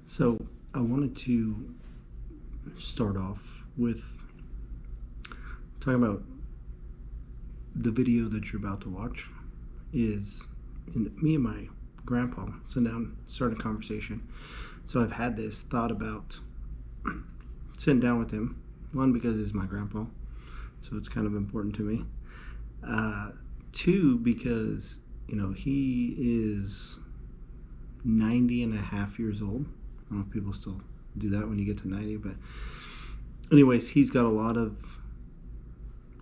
So I wanted to start off with talking about the video that you're about to watch. Is me and my grandpa sit down, start a conversation. So I've had this thought about sitting down with him. One, because he's my grandpa, so it's kind of important to me. Two, because he is 90 and a half years old. I don't know if people still do that when you get to 90, but anyways, he's got a lot of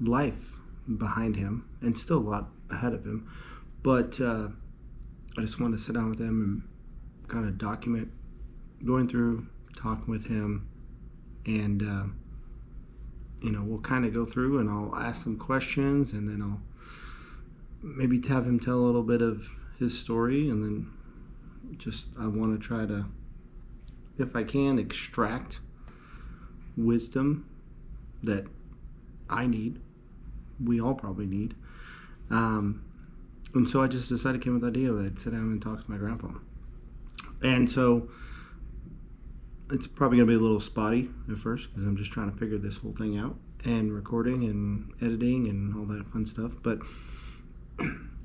life behind him and still a lot ahead of him. But I just wanted to sit down with him and kind of document going through, talking with him, and we'll kind of go through and I'll ask some questions, and then I'll maybe have him tell a little bit of his story, and then I want to try to, if I can, extract wisdom that I need, we all probably need. And so I just decided, came with the idea that I'd sit down and talk to my grandpa. And so it's probably going to be a little spotty at first because I'm just trying to figure this whole thing out and recording and editing and all that fun stuff. But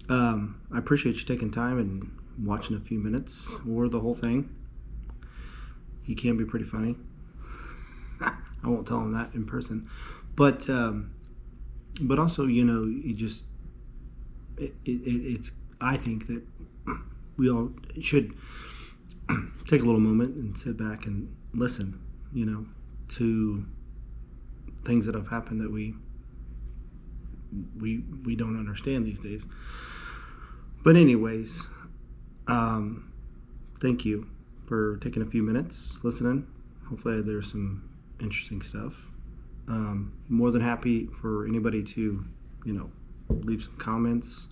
I appreciate you taking time and watching a few minutes or the whole thing. He can be pretty funny. I won't tell him that in person, but also, you just it's. I think that we all should take a little moment and sit back and listen, to things that have happened that we don't understand these days. But anyways, thank you for taking a few minutes listening. Hopefully there's some interesting stuff. More than happy for anybody to, leave some comments.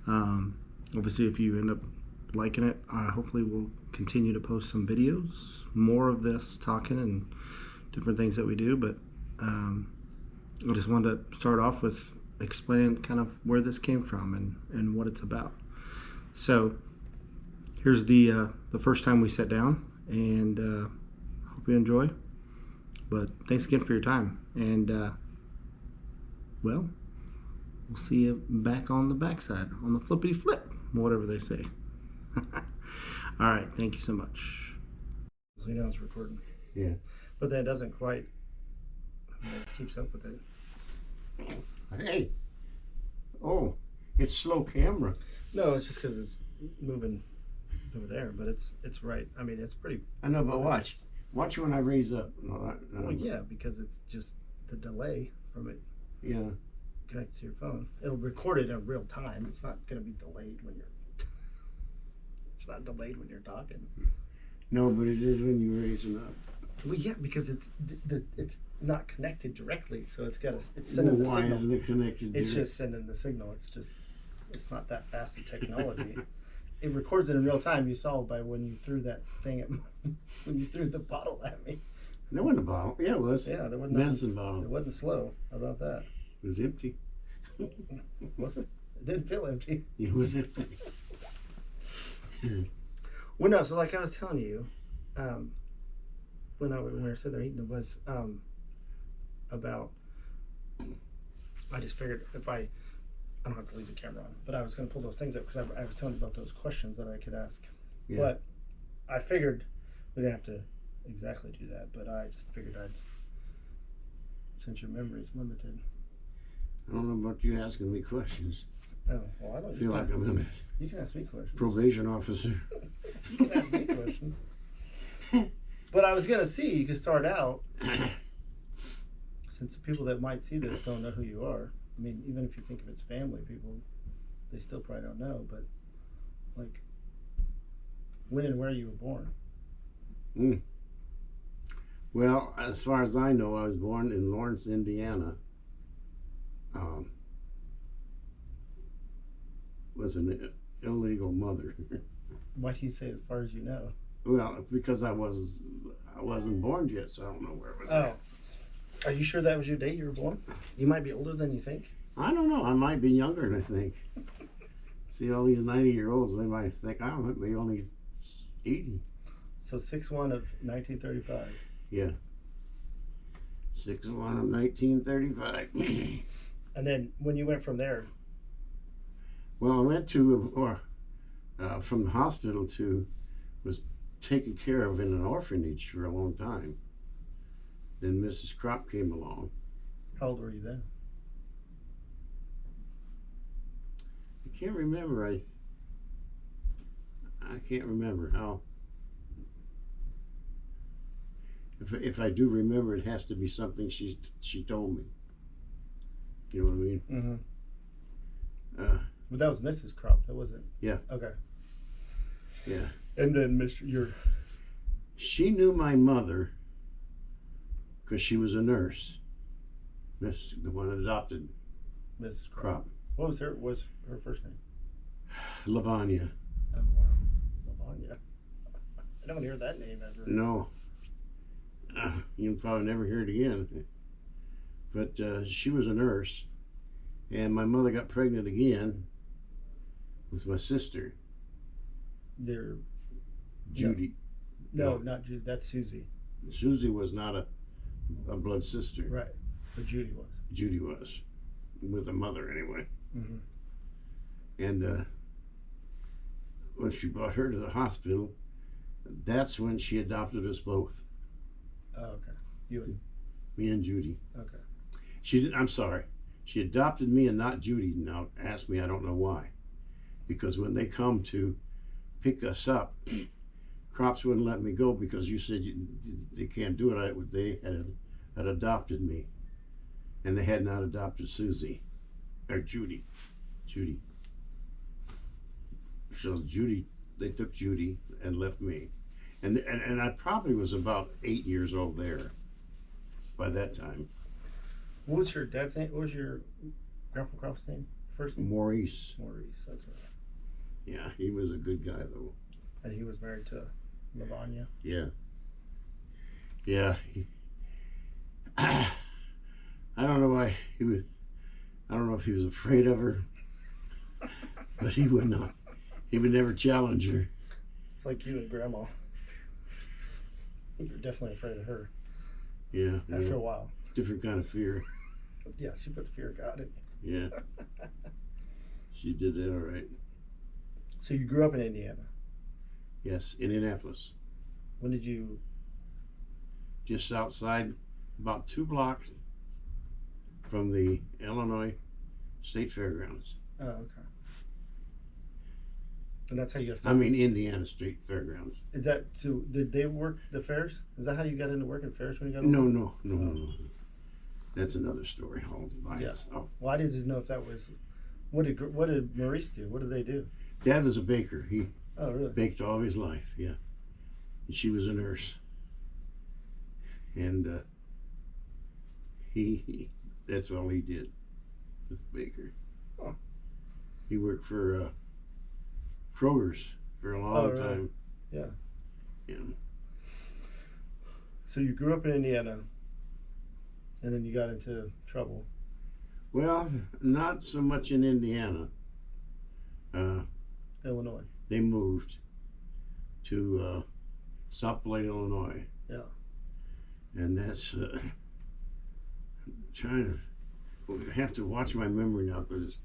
Obviously, if you end up liking it, hopefully we'll continue to post some videos, more of this talking and different things that we do. But I just wanted to start off with explaining kind of where this came from and what it's about. So here's the first time we sat down, and hope you enjoy. But thanks again for your time, and we'll see you back on the backside, on the flippity flip, whatever they say. All right, thank you so much. So it's recording. Yeah. But that doesn't quite, it keeps up with it. Hey. Oh, it's slow camera. No, it's just because it's moving over there, but it's right. I mean, it's pretty. I know, but watch. Watch when I raise up. No. Well, yeah, because it's just the delay from it. Yeah. Connected to your phone. It'll record it in real time. It's not going to be delayed when you're. It's not delayed when you're talking. No, but it is when you're raising up. Well, yeah, because it's not connected directly, so it's sending the why signal. isn't it connected? It's just sending the signal. It's not that fast in technology. It records it in real time. You saw by when you threw that thing at when you threw the bottle at me. There wasn't a bottle. Yeah, it was. Yeah, there wasn't. Medicine bottle. It wasn't slow. How about that? It was empty. Was it? It didn't feel empty. It was empty. Well, no. So, like I was telling you, when we were sitting there eating, it was about. I just figured if I don't have to leave the camera on, but I was going to pull those things up because I was telling you about those questions that I could ask. Yeah. But I figured we didn't have to exactly do that, but I just figured since your memory is limited. I don't know about you asking me questions. Oh, well, I don't feel like I'm in it. You can ask me questions. Probation officer. You can ask me questions. But I was going to see, you could start out, since the people that might see this don't know who you are. I mean, even if you think of it's family people, they still probably don't know, but like when and where you were born. Well, as far as I know, I was born in Lawrence, Indiana. Was an illegal mother. Why do you say as far as you know? Well, because I wasn't born yet, so I don't know where it was. Oh. Are you sure that was your date you were born? You might be older than you think. I don't know. I might be younger than I think. See, all these 90-year-olds, they might think I might be only 80. So 6/1 of 1935. Yeah. 6/1 of 1935. And then when you went from there, Well, I went to, from the hospital to, was taken care of in an orphanage for a long time. Then Mrs. Kropp came along. how old were you then? I can't remember. I can't remember how. If I do remember, it has to be something she told me. You know what I mean? Mm-hmm. Uh, But that was Mrs. Kropp, that wasn't. Yeah. Okay. yeah. And then your She knew my mother because she was a nurse. The one that adopted Mrs. Kropp. Kropp. What was her first name? Lavanya. Oh wow, Lavanya. I don't hear that name ever. No. You'll probably never hear it again. But she was a nurse, and my mother got pregnant again with my sister, They're Judy. no, not Judy. That's Susie. Susie was not a blood sister. Right, but Judy was. Judy was, with a mother anyway. Mm-hmm. And when she brought her to the hospital, that's when she adopted us both, Oh, okay. You and me and Judy. okay. She did. I'm sorry. She adopted me and not Judy. Now, ask me. I don't know why. Because when they come to pick us up, Kropps wouldn't let me go because you said they can't do it. They had adopted me, and they had not adopted Susie or Judy. Judy. So Judy, they took Judy and left me, and I probably was about 8 years old there by that time. What was your dad's name? What was your Grandpa Kropp's name? First name? Maurice. Maurice. That's right. Yeah, he was a good guy though. And he was married to Lavanya. Yeah. Yeah. I don't know why he was. I don't know if he was afraid of her, but he would not. He would never challenge her. It's like you and Grandma. You're definitely afraid of her. Yeah. After yeah. a while. Different kind of fear. Yeah, she put the fear of God in Yeah. you. She did that all right. So you grew up in Indiana. Yes, Indianapolis, When did you? just outside, about 2 blocks from the Illinois State Fairgrounds. Oh, okay. And that's how you got I started. mean, Indiana State Fairgrounds. Is that so? Did they work the fairs? Is that how you got into working fairs when you got? No, older? no. That's another story all by Yeah. itself. Well, I didn't know if that was. What did Maurice do? What did they do? Dad was a baker. He Oh, really? baked all his life. Yeah, and she was a nurse. And he that's all he did, was baker. Oh. He worked for Kroger's for a long really? time. Yeah. Yeah. So you grew up in Indiana, and then you got into trouble. Well, not so much in Indiana. Illinois. They moved to South Plain, Illinois. Yeah. And that's trying to. Well, I have to watch my memory now because it's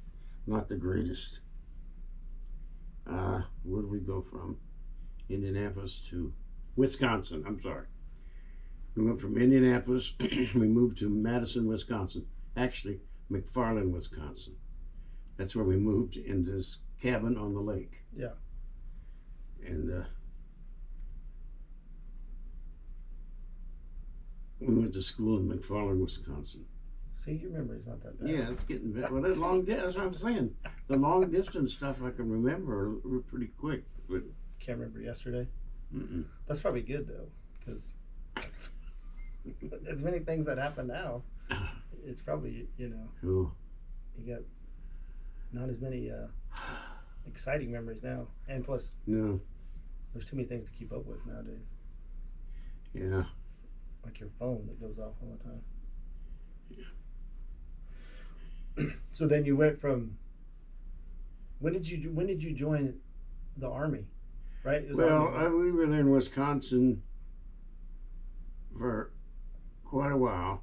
not the greatest. Where did we go from? Indianapolis to Wisconsin. I'm sorry. We went from Indianapolis. We moved to Madison, Wisconsin. Actually, McFarland, Wisconsin. That's where we moved in this cabin on the lake. Yeah. And we went to school in McFarland, Wisconsin. See, your memory's not that bad. Yeah, it's getting better. Well, that's long. That's what I'm saying. The long distance stuff I can remember pretty quick. But Can't remember yesterday. mm-mm. That's probably good though, because as many things that happen now, it's probably Oh, you got not as many exciting memories now, and plus no. there's too many things to keep up with nowadays. Yeah. Like your phone that goes off all the time. So then you went from. When did you join the army? right? It was Well, Army. we were there in Wisconsin for quite a while.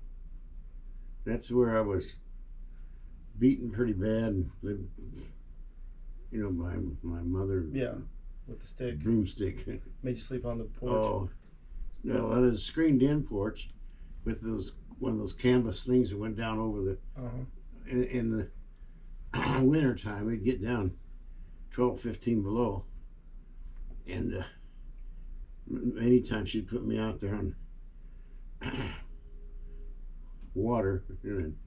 That's where I was beaten pretty bad. You know, by my mother. Yeah, with the stick. Broomstick. Made you sleep on the porch. Oh, no, well, there's a screened-in porch with one of those canvas things that went down over the in the winter time. We'd get down 12, 15 below, and many times she'd put me out there on water, and then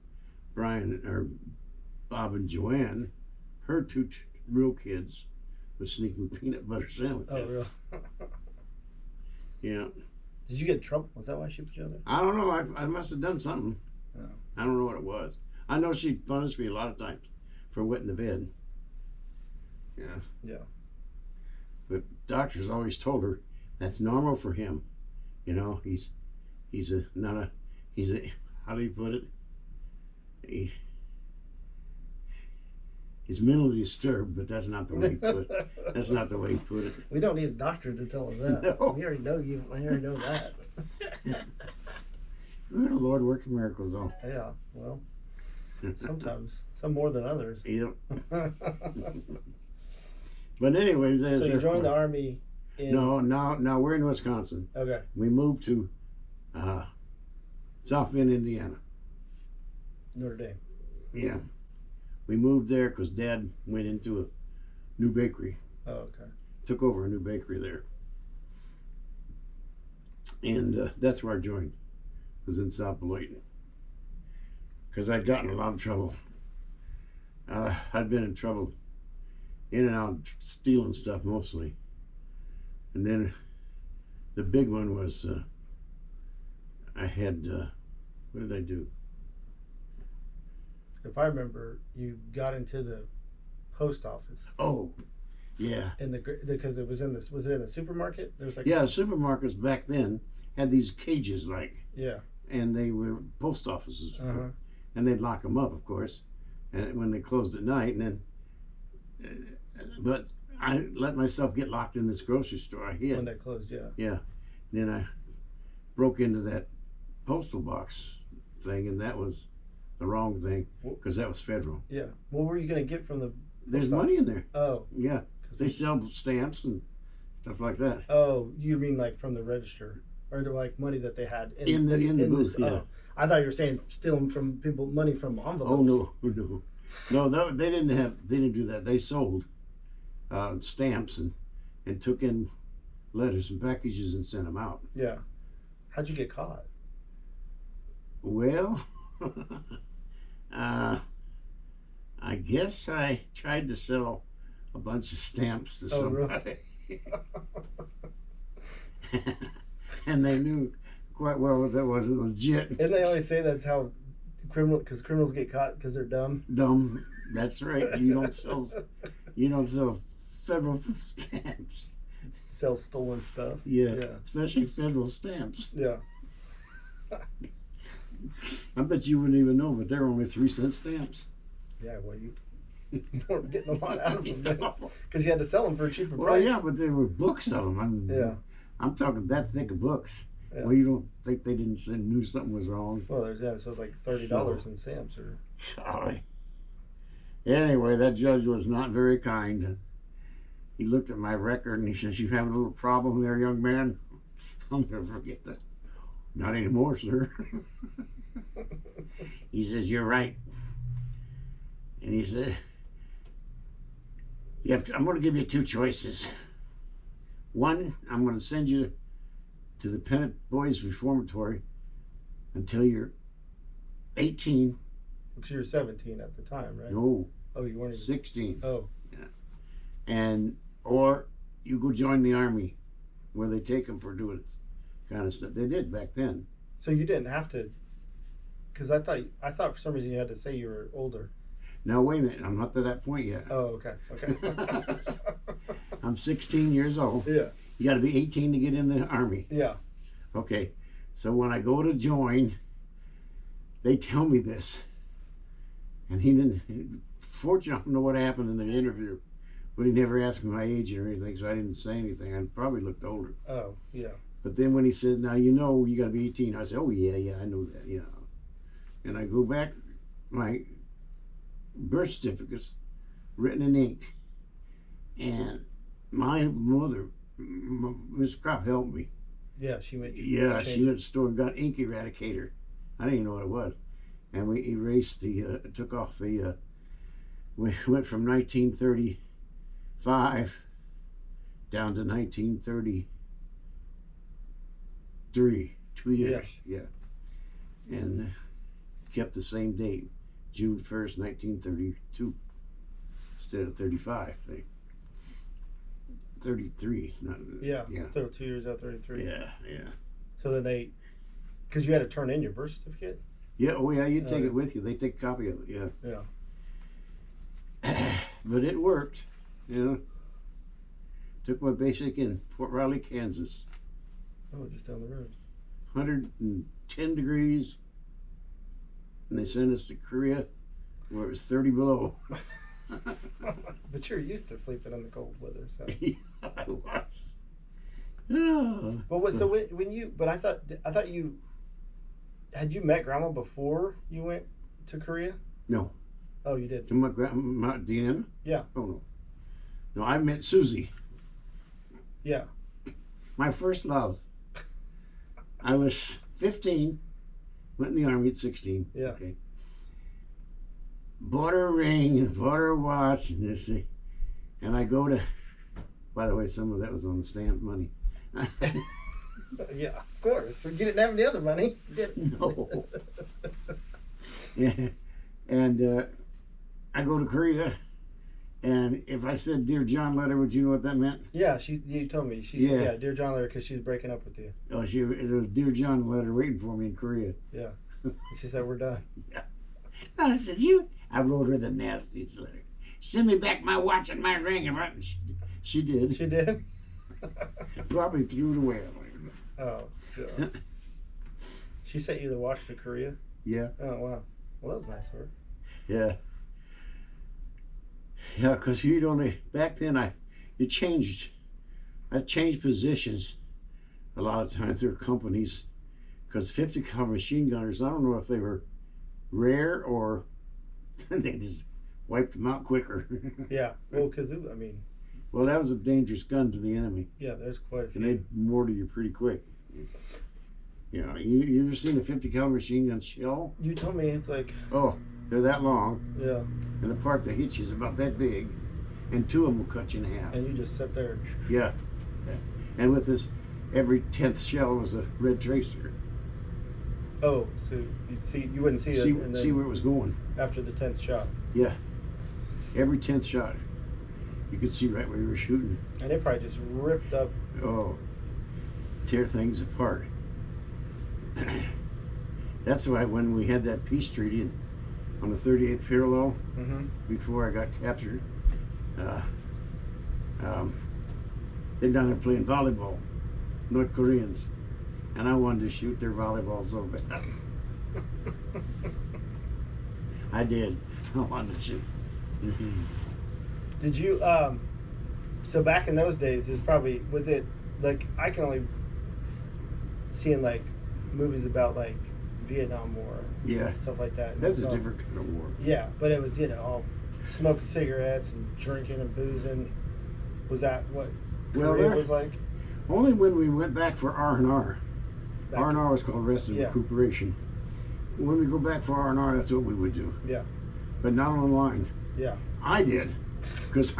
Brian or Bob and Joanne, her two real kids, would sneak me peanut butter sandwiches. Oh, really? Yeah. Did you get in trouble? Was that why she put you out there? I don't know. I must have done something. Oh. I don't know what it was. I know she punished me a lot of times for wetting the bed. Yeah. Yeah. But doctors always told her that's normal for him. You know, he's how do you put it? He's mentally disturbed, but that's not the way he put it. That's not the way he put it. We don't need a doctor to tell us that. No. We already know you. I already know that. The Lord works miracles, though. Yeah. Well, sometimes, some more than others. Yep. But anyways, So you joined the Army in... No, now we're in Wisconsin. Okay. We moved to South Bend, Indiana. Notre Dame. Yeah. We moved there because Dad went into a new bakery. Oh, okay. Took over a new bakery there. And that's where I joined. Was in South Beloit. Because I'd gotten in a lot of trouble. I'd been in trouble in and out stealing stuff mostly. And then the big one was I had, what did I do? If I remember, you got into the post office. Oh, yeah. Because it was in this. Was it in the supermarket? There was like. Yeah, supermarkets back then had these cages Yeah. and they were post offices. Uh-huh. And they'd lock them up, of course, and when they closed at night. And then, but I let myself get locked in this grocery store. I hid. When they closed, yeah. Yeah. Then I broke into that postal box thing, and that was the wrong thing because that was federal. Yeah. What were you gonna get from the? There's money in there. Oh. Yeah. They sell stamps and stuff like that. Oh, you mean like from the register, or like money that they had In the booth? Yeah. Oh, I thought you were saying stealing from people money from envelopes. Oh no, they didn't do that. They sold stamps and took in letters and packages and sent them out. Yeah. How'd you get caught? Well, I guess I tried to sell a bunch of stamps to somebody. Really? And they knew quite well that wasn't legit. And they always say that's how criminals get caught because they're dumb. Dumb. That's right. You don't sell federal stamps. Sell stolen stuff. Yeah. Yeah. Especially federal stamps. Yeah. I bet you wouldn't even know, but they're only 3-cent stamps. Yeah. Well, you weren't getting a lot out of them because you had to sell them for a cheaper Well, price. yeah, but there were books of them. Yeah. I'm talking that thick of books. Yeah. Well, you don't think they didn't knew something was wrong? Well, so it's like $30 in stamps or. Golly. Anyway, that judge was not very kind. He looked at my record and he says, "You having a little problem there, young man?" I'll never forget that. "Not anymore, sir." He says, "You're right." And he said, I'm going to give you 2 choices. One, I'm going to send you to the Pennant Boys Reformatory until you're 18. Because you were 17 at the time, right? No, Oh, you weren't even. 16. Oh. Or you go join the Army, where they take them for doing this kind of stuff. They did back then. So you didn't have to. Because I thought for some reason you had to say you were older. Now wait a minute, I'm not to that point yet. Oh, okay. I'm 16 years old. Yeah. You got to be 18 to get in the Army. Yeah. Okay, so when I go to join, they tell me this, and he didn't. Fortunately, I don't know what happened in the interview, But he never asked me my age or anything, so I didn't say anything. I probably looked older. Oh, yeah. But then when he says, "Now you know you got to be 18," I said, "Oh yeah, I know that, yeah." And I go back, my birth certificate's written in ink, and my mother, Miss Crop, helped me. Yeah, she made you. Yeah, change she went to the store and got ink eradicator. I didn't even know what it was, and we erased took off the. We went from 1935 down to 1933. 2 years. Yeah. And kept the same date, June 1st, 1932, instead of 35. 33. Not, Yeah. Yeah. So 2 years out, 33. Yeah. So then because you had to turn in your birth certificate. Yeah. Oh yeah. You take Oh. it with you. They take a copy of it. Yeah. Yeah. But it worked. You know. Took my basic in Fort Riley, Kansas. Oh, just down the road. 110 degrees, and they sent us to Korea where it was 30 below. But you're used to sleeping in the cold weather, so. Yeah, I was. Yeah. But what? So when you? But I thought you had you met Grandma before you went to Korea? No. Oh, you did. To my grandma, Deanna? Yeah. Oh, no. No, I met Susie. Yeah. My first love. I was 15, went in the Army at 16. Yeah. Okay. Bought her a ring and bought her a watch and this thing. And I go to, by the way, some of that was on the stamp money. Yeah, of course. So you didn't have any other money, did No. Yeah. And I go to Korea, and if I said "Dear John" letter, would you know what that meant? Yeah, you told me. She said, Yeah. dear John letter, because she's breaking up with you. Oh, it was "Dear John" letter waiting for me in Korea. Yeah. She said, we're done. I said, I wrote her the nastiest letter. Send me back my watch and my ring. And she did. She did? Probably threw it away. Oh, yeah. She sent you the watch to Korea? Yeah. Oh, wow. Well, that was nice of her. Yeah. Yeah, because you'd only, back then I changed positions a lot of times. There were companies, because 50 caliber machine gunners, I don't know if they were rare or they just wiped them out quicker. Yeah. Well, because, I mean, Well, that was a dangerous gun to the enemy, yeah, there's quite a and few. they'd mortar you pretty quick. You know, you ever seen a 50 caliber machine gun shell? You told me it's like, Oh, they're that long, yeah, and the part that hits you is about that big, and two of them will cut you in half. and you just sit there. Yeah. And with this, every 10th shell was a red tracer. Oh, so you wouldn't see it, and then See where it was going. after the 10th shot. Yeah. Every 10th shot, you could see right where you were shooting. And it probably just ripped up. Oh, tear things apart. That's why when we had that peace treaty on the 38th parallel, Mm-hmm. before I got captured, they're down there playing volleyball, North Koreans, and I wanted to shoot their volleyball so bad. I did. I wanted to shoot. Did you, so back in those days, was it, like, I can only see in, like, movies about, like, Vietnam War, Yeah, stuff like that. that's a So- different kind of war. Yeah, but it was, all smoking cigarettes and drinking and boozing. Was that what Well, Korea there- was like? Only when we went back for R&R. Back- R&R was called Rest and Yeah. Recuperation. When we go back for R&R, that's what we would do. Yeah. But not online. Yeah. I did, because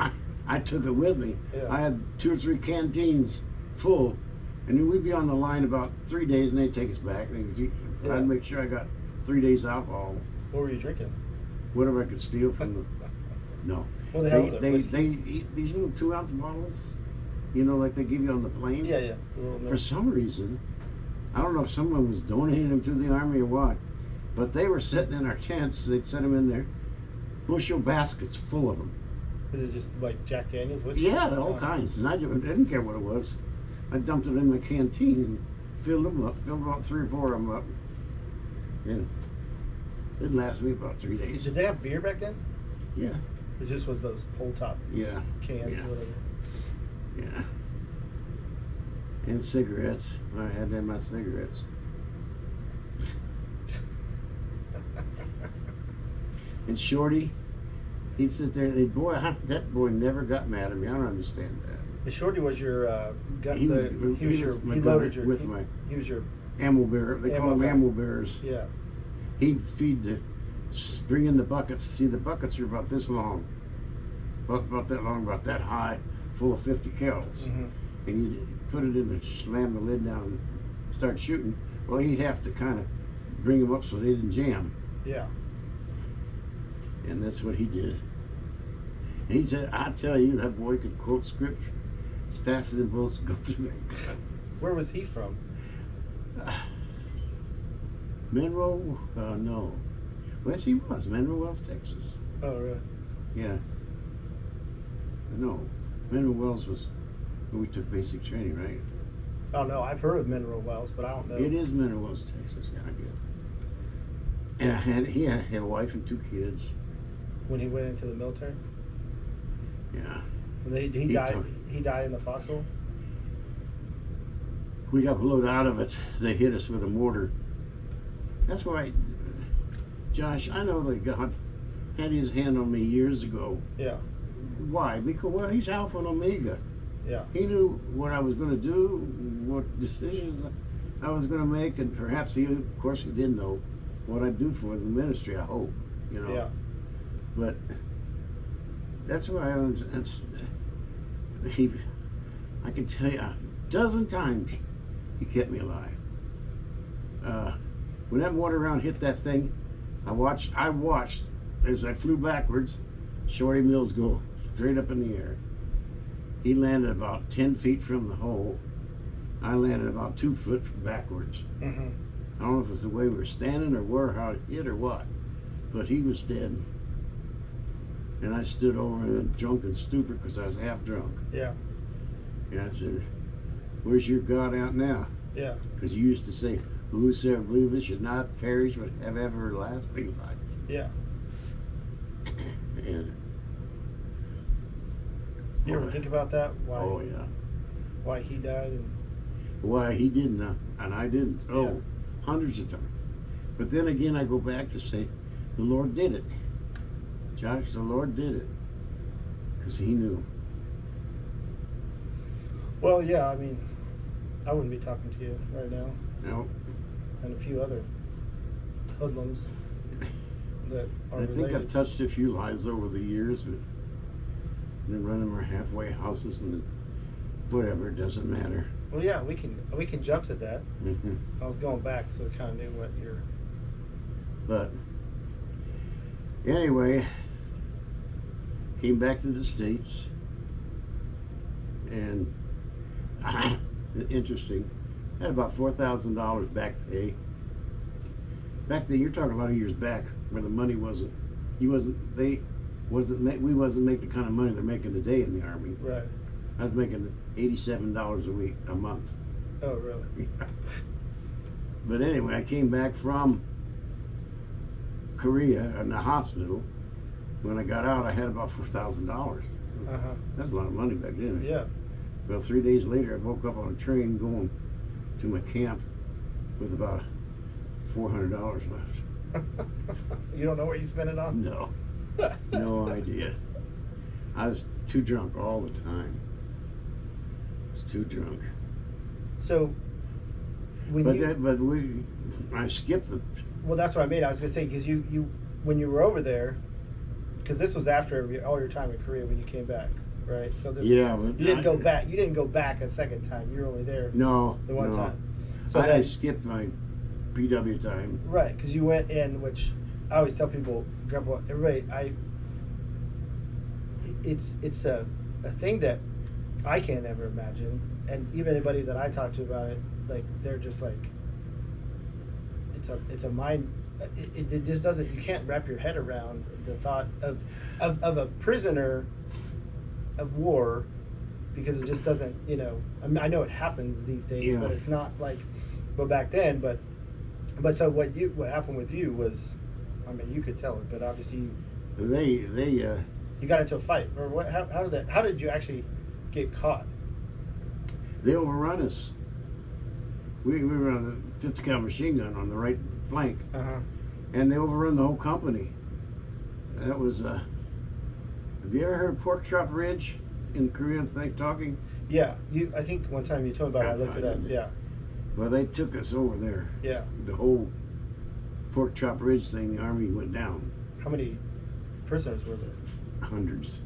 I took it with me. Yeah. I had 2 or 3 canteens full, and then we'd be on the line about 3 days, and they'd take us back. Yeah. I'd make sure I got 3 days alcohol, What were you drinking? whatever I could steal from the. No, What the hell? was it, they whiskey? eat these little 2-ounce bottles, like they give you on the plane. Yeah, yeah. A little For milk. some reason, I don't know if someone was donating them to the army or what, but they were sitting in our tents. They'd set them in there, bushel baskets full of them. Is it just like Jack Daniels whiskey? Yeah, all Oh. kinds. And I didn't care what it was. I dumped it in my canteen and filled them up. Filled about 3 or 4 of them up. Yeah. It'd last me about 3 days. Did they have beer back then? Yeah. It just was those pull top Yeah, cans Yeah. or whatever. yeah. And cigarettes. I had to have my cigarettes. And Shorty, he'd sit there and that boy never got mad at me. I don't understand that. The Shorty was your He was my he gunner loaded your with my he was your ammo bearer. They call them Ammo guy. ammo bearers. yeah. He'd bring in the buckets. See, the buckets are about this long, about that long, about that high, full of 50 cals. Mm-hmm. And he'd put it in and slam the lid down and start shooting. Well, he'd have to kind of bring them up so they didn't jam. Yeah. And that's what he did. And he said, I tell you, that boy could quote scripture as fast as the bullets go through that gun. Where was he from? Monroe? No. Yes, he was. Monroe Wells, Texas. Oh, really? Yeah. No. Monroe Wells was where we took basic training, right? Oh no, I've heard of Mineral Wells, but I don't know. It is Monroe Wells, Texas, yeah, I guess. And he had a wife and 2 kids. When he went into the military, Yeah. and he He died. took- He died in the foxhole. We got blown out of it. They hit us with a mortar. That's why, Josh, I know that God had his hand on me years ago. Yeah. Why? Because, well, he's Alpha and Omega. Yeah. He knew what I was going to do, what decisions I was going to make, and perhaps of course, he did know what I'd do for the ministry, I hope, you know. Yeah. But that's why I can tell you 12 times he kept me alive. When that mortar round hit that thing, I watched as I flew backwards, Shorty Mills go straight up in the air. He landed about 10 feet from the hole. I landed about 2 foot backwards. Mm-hmm. I don't know if it was the way we were standing or how it hit or what, but he was dead. And I stood over him drunk and stupid because I was half drunk. Yeah. And I said, where's your God out now? Yeah. Because you used to say, whosoever believeth should not perish but have everlasting life. Yeah. And, You ever think about that? Why? oh yeah. Why he died? And Why he didn't, and I didn't. Oh, Yeah. hundreds of times. But then again, I go back to say, the Lord did it. Josh, the Lord did it. Because he knew. well, yeah. I mean, I wouldn't be talking to you right now, No, and a few other hoodlums that are I think related. I've touched a few lives over the years, but been running our halfway houses and whatever, it doesn't matter. Well, yeah, we can jump to that. Hmm. I was going back, so I kind of knew what you're. But anyway, came back to the States, and interesting, had about $4,000 back pay. Back then, you're talking a lot of years back, where the money wasn't, we wasn't making the kind of money they're making today in the Army. Right. I was making $87 a month. Oh, really? But anyway, I came back from Korea in the hospital. When I got out, I had about $4,000. Uh huh. That's a lot of money back then. Yeah. Well, 3 days later, I woke up on a train going to my camp with about $400 left. You don't know what you spent it on? No, no idea. I was too drunk all the time. I was too drunk. So, when I skipped the. well, that's what I mean. I was gonna say because you when you were over there, because this was after all your time in Korea when you came back, right? So this Yeah, was, but you didn't I- go back. You didn't go back a second time. You were only there No, the one no. time. So I then, skipped my PW time. right, because you went in, which I always tell people, Grandpa, everybody, it's a thing that I can't ever imagine, and even anybody that I talk to about it, like they're just like, it's a mind. It just doesn't. You can't wrap your head around the thought of a prisoner of war, because it just doesn't. You know, I mean, I know it happens these days, Yeah. but it's not like, but back then. But so what happened with you was, I mean, you could tell it, but obviously, They You got into a fight, or what? How did that? How did you actually get caught? They overrun us. We were on the 5th cal machine gun on the right flank, Uh huh. and they overrun the whole company. That was. Have you ever heard of Pork Chop Ridge in Korea? Like talking. Yeah. You. I think one time you told me about it. I looked it up. Yeah. Well, they took us over there. Yeah. The whole Pork Chop Ridge thing, the army went down. How many prisoners were there? Hundreds.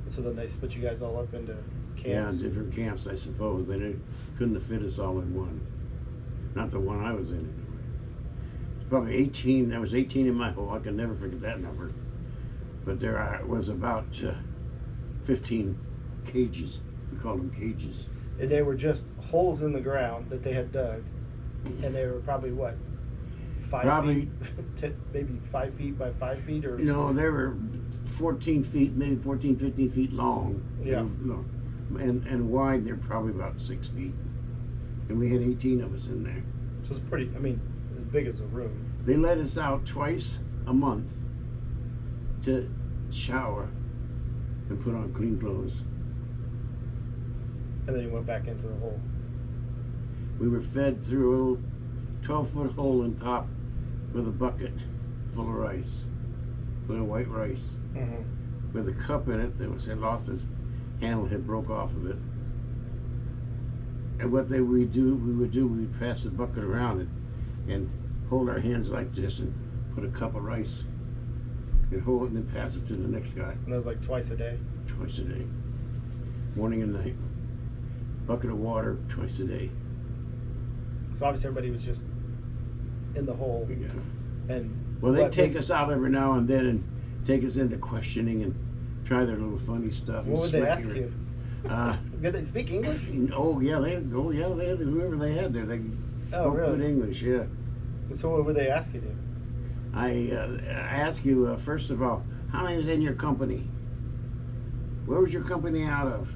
So then they split you guys all up into Yeah, camps. different camps, I suppose. Couldn't have fit us all in one. Not the one I was in, anyway. It's probably 18. There was 18 in my hole. I can never forget that number. But there was about 15 cages. We called them cages. And they were just holes in the ground that they had dug, and they were probably what, 5 Probably- feet, maybe 5 feet by 5 feet, or No, they were 14 feet, maybe 14, 15 feet long. Yeah. And wide, they're probably about 6 feet. And we had 18 of us in there. so it's pretty. I mean, as big as a room. They let us out twice a month to shower and put on clean clothes. And then you went back into the hole. We were fed through a little 12-foot hole in top with a bucket full of rice, full of white rice, Mm-hmm. with a cup in it that had lost its handle, had broke off of it. And what we would do, we'd pass the bucket around it and hold our hands like this and put a cup of rice and hold it and then pass it to the next guy And that was like twice a day. twice a day, morning and night. Bucket of water twice a day. So obviously everybody was just in the hole. Yeah. And Well, they what- take us out every now and then and take us into questioning and try their little funny stuff. What would they ask you? Uh, Did they speak English? they had whoever they had there. They Oh, spoke really? good English. Yeah. So what were they asking you? I ask you first of all, how many was in your company? Where was your company out of?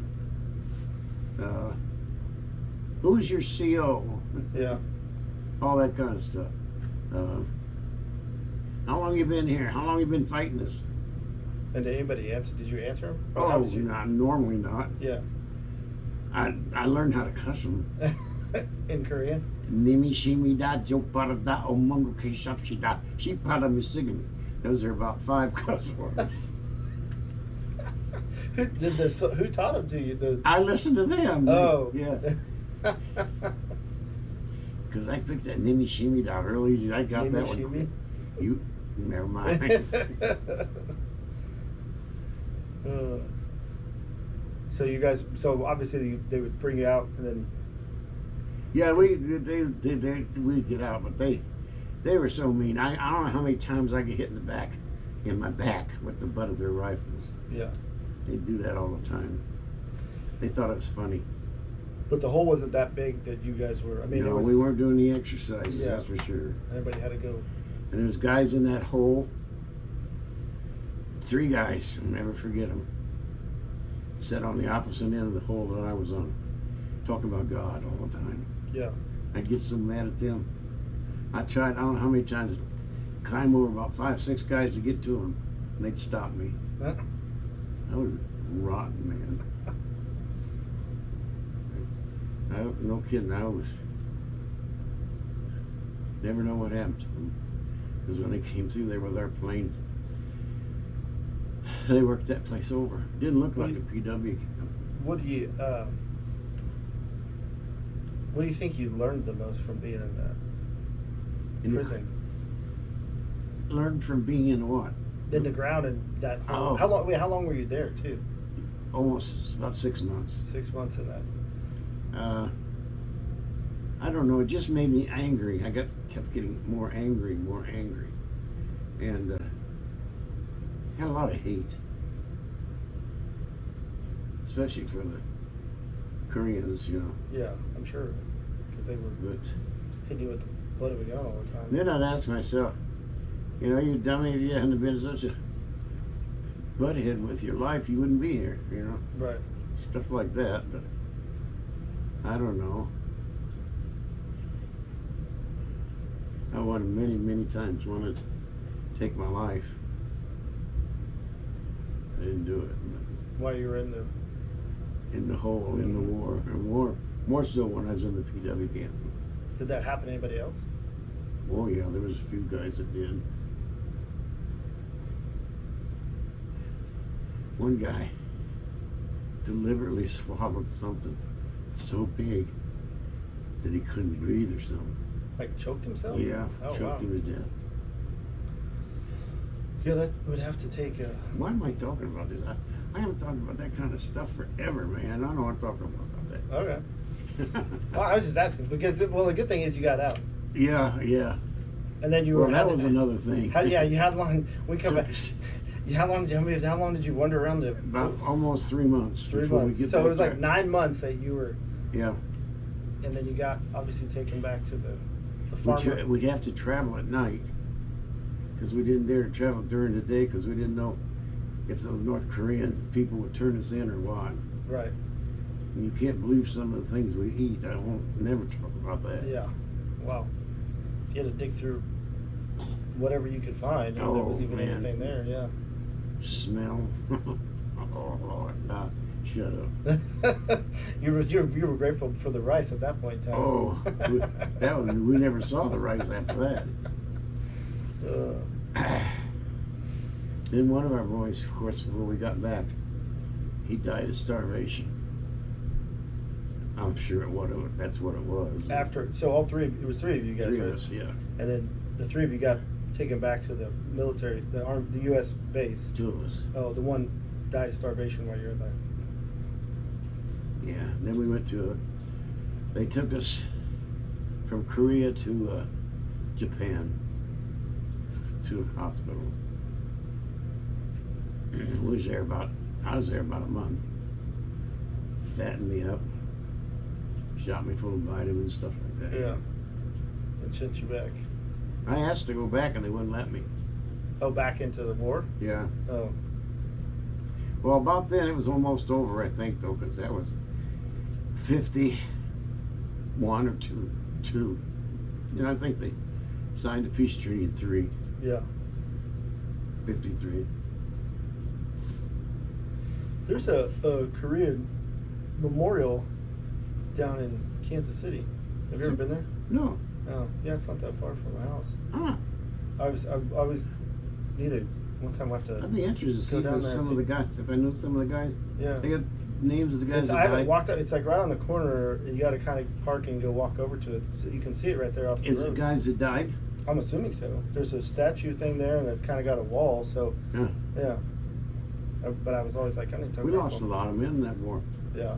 Who was your CO? Yeah. All that kind of stuff. How long you been here? How long you been fighting this? And did anybody answer? Did you answer them? Or how Oh, did you? not normally not. Yeah. I learned how to cuss them. In Korean. Nimi shimi da jopara da omongo ke shapshi da shipara misigami. Those are about 5 cuss words. Who taught them to you? I listened to them. Oh. Yeah. Because I picked that Nimi shimi da early. I got that one. Nimi Quick. You, never mind. So you guys, so obviously they would bring you out, and then Yeah, we'd get out, but they were so mean. I don't know how many times I get hit in my back with the butt of their rifles. yeah. They do that all the time. They thought it was funny. But the hole wasn't that big that you guys were. I mean, No, it was, we weren't doing the exercises, Yeah. that's for sure. Everybody had to go. And there's guys in that hole. 3 guys, I'll never forget them. Sat on the opposite end of the hole that I was on, talking about God all the time. Yeah. I'd get so mad at them. I tried, I don't know how many times, climb over about 5, 6 guys to get to them, and they'd stop me. Huh? I was rotten, man. No kidding, I was. Never know what happened to them. Because when they came through there with our planes, they worked that place over. Didn't look like a PW camp. What do you think you learned the most from being in that In the- prison? Learned from being in what? In the ground and that hole. Oh. How long were you there too? Almost about 6 months. 6 months in that. I don't know. It just made me angry. I kept getting more angry, and had a lot of hate, especially for the Koreans, you know. Yeah, I'm sure, because they were But hitting you with the butt of a gun all the time. then I'd ask myself, you know, you dummy, if you hadn't been such a butthead with your life, you wouldn't be here, you know. Right. Stuff like that. But I don't know. I wanted many times wanted to take my life. didn't do it. While you were in the. In the hole, in the war, and more so when I was in the PW camp. Did that happen to anybody else? Oh yeah, there was a few guys that did. One guy deliberately swallowed something so big that he couldn't breathe or something. Like choked himself? Yeah, Oh, choked wow. him to death. Yeah, that would have to take a. Why am I talking about this? I haven't talked about that kind of stuff forever, man. I don't want to talk about that. Okay. Well, I was just asking because, well, the good thing is you got out. Yeah. And then you Well, were. that was another thing. Yeah, you had long. We come back. How long did you wander around the? About almost 3 months. 3 before we months. get So it back was like there. 9 months that you were, Yeah. and then you got obviously taken back to the farmer. We'd have to travel at night because we didn't dare to travel during the day because we didn't know if those North Korean people would turn us in or what. Right. And you can't believe some of the things we eat. I won't never talk about that. Yeah. Wow. You had to dig through whatever you could find, if there was Oh, even man. anything there. Yeah. Smell. Oh Lord, nah, shut up. you were grateful for the rice at that point in time. Oh, we never saw the rice after that. Then one of our boys, of course, when we got back, he died of starvation. I'm sure that's what it was. So all three, it was three of you guys, Three right? of us, yeah. And then the three of you got taken back to the military, the U.S. base. Two of us. Oh, the one died of starvation while you were there. Yeah. Then we went to they took us from Korea to Japan to a hospital. I was there about a month. Fattened me up. Shot me full of vitamins, stuff like that. Yeah. And sent you back. I asked to go back and they wouldn't let me. Oh, back into the war? Yeah. Oh. Well, about then it was almost over, I think, though, because that was 51 or 2. And I think they signed a peace treaty in 3. Yeah. 53. There's a Korean memorial down in Kansas City. Have you ever been there? No. Oh, yeah, it's not that far from my house. Huh. I was neither. One time we'll have to. I'd be interested to see Go down there and some see. of the guys. If I know some of the guys, Yeah. they got names of the guys I that haven't died. walked up. It's like right on the corner, and you got to kind of park and go walk over to it, so you can see it right there off the Is road. it guys that died? I'm assuming so. There's a statue thing there, and it's kind of got a wall. So Yeah. yeah. But I was always like, I need to. We lost a lot of men in that war. Yeah.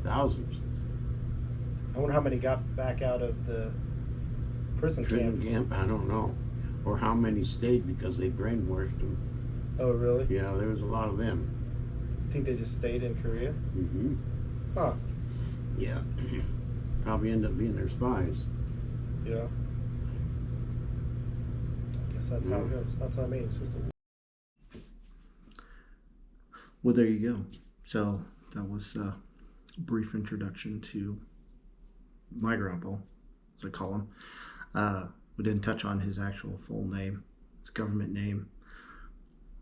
Thousands. I wonder how many got back out of the prison camp. I don't know. Or how many stayed because they brainwashed them. Oh, really? Yeah, there was a lot of them. You think they just stayed in Korea? Mm-hmm. Huh. Yeah. Probably end up being their spies. Yeah. I guess that's how Yeah. it goes. That's what I mean. It's just a. Well, there you go. So that was a brief introduction to my grandpa, as I call him. We didn't touch on his actual full name, his government name,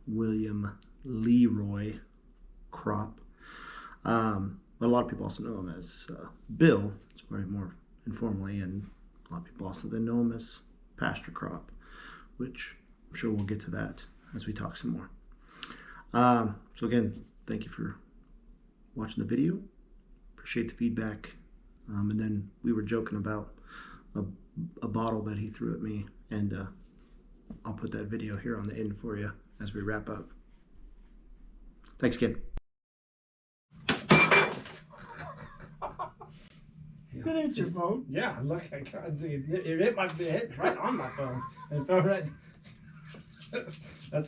William Leroy Crop. But a lot of people also know him as Bill. It's probably more informally, and a lot of people also then know him as Pastor Crop, which I'm sure we'll get to that as we talk some more. So again, thank you for watching the video. Appreciate the feedback. And then we were joking about a bottle that he threw at me, and I'll put that video here on the end for you as we wrap up. Thanks, kid. Did it hit your phone? Yeah, look, I can't see it. It hit right on my phone. It fell right. That's